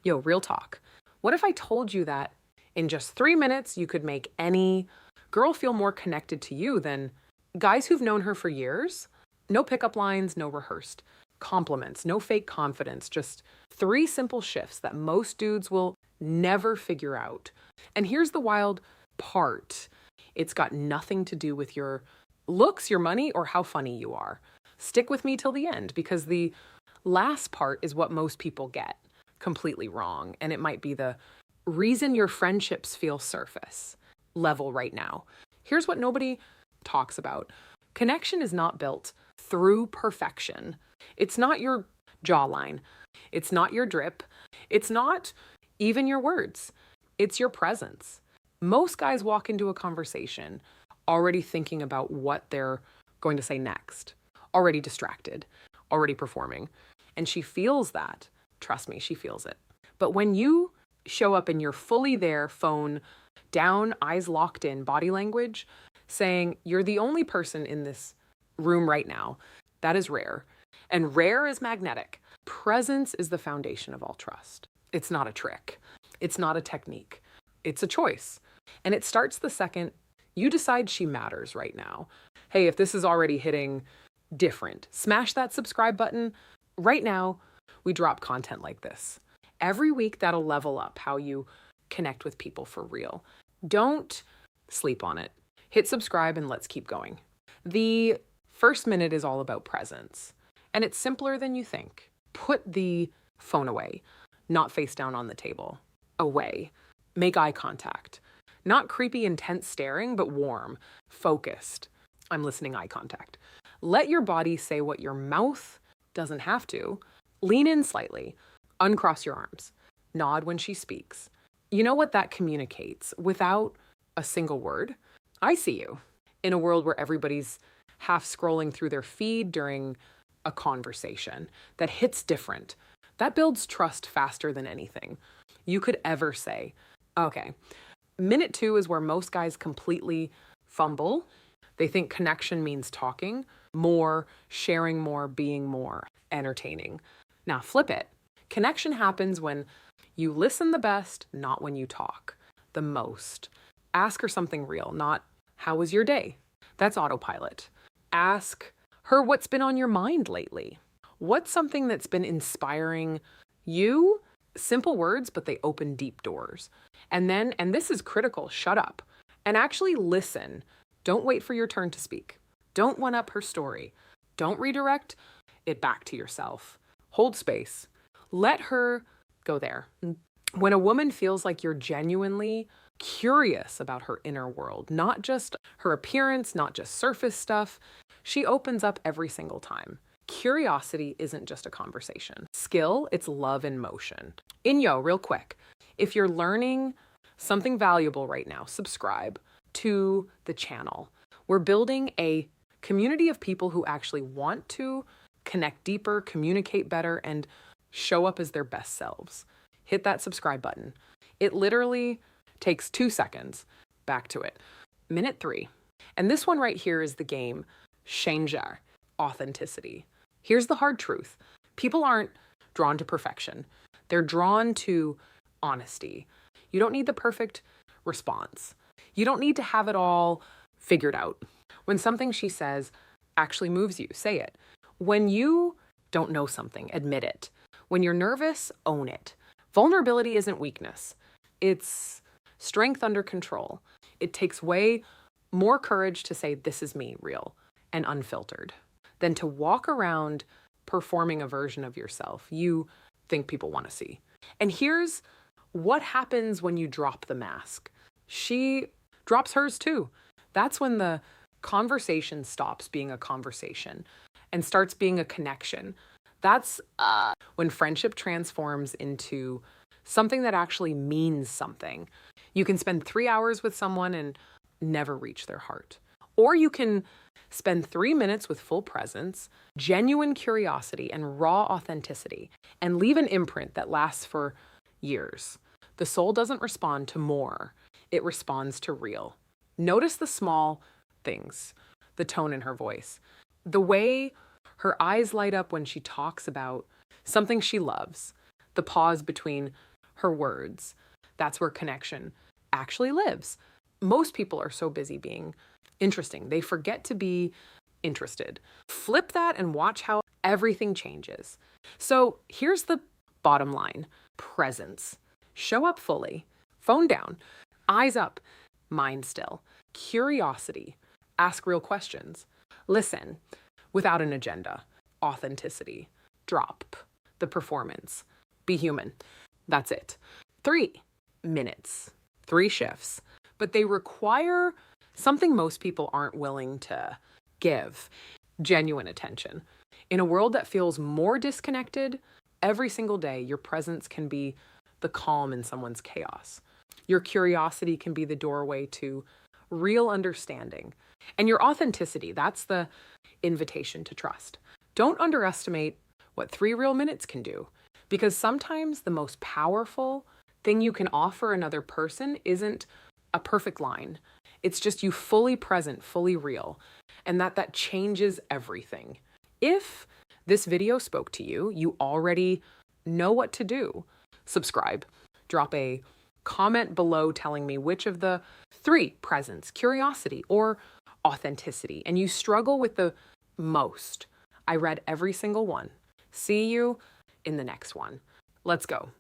Yo, real talk. What if I told you that in just 3 minutes you could make any girl feel more connected to you than guys who've known her for years? No pickup lines, no rehearsed compliments, no fake confidence, just three simple shifts that most dudes will never figure out. And here's the wild part: it's got nothing to do with your looks, your money, or how funny you are. Stick with me till the end because the last part is what most people get completely wrong. And it might be the reason your friendships feel surface level right now. Here's what nobody talks about: connection is not built through perfection. It's not your jawline. It's not your drip. It's not even your words. It's your presence. Most guys walk into a conversation already thinking about what they're going to say next, already distracted, already performing. And she feels that. Trust me, she feels it. But when you show up and you're fully there, phone down, eyes locked in, body language, saying you're the only person in this room right now, that is rare. And rare is magnetic. Presence is the foundation of all trust. It's not a trick. It's not a technique. It's a choice. And it starts the second you decide she matters right now. Hey, if this is already hitting different, smash that subscribe button. Right now, we drop content like this. Every week, that'll level up how you connect with people for real. Don't sleep on it. Hit subscribe and let's keep going. The first minute is all about presence. And it's simpler than you think. Put the phone away, not face down on the table. Away. Make eye contact. Not creepy, intense staring, but warm, focused. I'm listening eye contact. Let your body say what your mouth doesn't have to. Lean in slightly. Uncross your arms. Nod when she speaks. You know what that communicates without a single word? I see you. In a world where everybody's half scrolling through their feed during a conversation that hits different, that builds trust faster than anything you could ever say. Okay, minute 2 is where most guys completely fumble. They think connection means talking more, sharing more, being more entertaining. Now flip it. Connection happens when you listen the best, not when you talk the most. Ask her something real, not how was your day? That's autopilot. Ask her what's been on your mind lately. What's something that's been inspiring you? Simple words, but they open deep doors. And then, and this is critical, shut up and actually listen. Don't wait for your turn to speak. Don't one up her story. Don't redirect it back to yourself. Hold space. Let her go there. When a woman feels like you're genuinely curious about her inner world, not just her appearance, not just surface stuff, she opens up every single time. Curiosity isn't just a conversation. Skill, it's love in motion. Real quick, if you're learning something valuable right now, subscribe to the channel. We're building a community of people who actually want to connect deeper, communicate better, and show up as their best selves. Hit that subscribe button. It literally takes 2 seconds. Back to it. Minute 3. And this one right here is the game changer, authenticity. Here's the hard truth. People aren't drawn to perfection. They're drawn to honesty. You don't need the perfect response. You don't need to have it all figured out. When something she says actually moves you, say it. When you don't know something, admit it. When you're nervous, own it. Vulnerability isn't weakness. It's strength under control. It takes way more courage to say, this is me, real and unfiltered, than to walk around performing a version of yourself you think people want to see. And here's what happens when you drop the mask. She drops hers too. That's when the conversation stops being a conversation and starts being a connection. That's when friendship transforms into something that actually means something. You can spend 3 hours with someone and never reach their heart. Or you can spend 3 minutes with full presence, genuine curiosity, and raw authenticity, and leave an imprint that lasts for years. The soul doesn't respond to more. It responds to real. Notice the small things, the tone in her voice, the way her eyes light up when she talks about something she loves, the pause between her words. That's where connection actually lives. Most people are so busy being interesting, they forget to be interested. Flip that and watch how everything changes. So here's the bottom line: presence. Show up fully, phone down, eyes up, mind still, curiosity, ask real questions, listen without an agenda, authenticity, drop the performance, be human. That's it. 3 minutes, 3 shifts, but they require something most people aren't willing to give: genuine attention. In a world that feels more disconnected, every single day, your presence can be the calm in someone's chaos. Your curiosity can be the doorway to real understanding. And your authenticity, that's the invitation to trust. Don't underestimate what 3 real minutes can do, because sometimes the most powerful thing you can offer another person isn't a perfect line. It's just you fully present, fully real, and that changes everything. If this video spoke to you, you already know what to do. Subscribe. Drop a comment below telling me which of the 3, presence, curiosity, or authenticity, and you struggle with the most. I read every single one. See you in the next one. Let's go.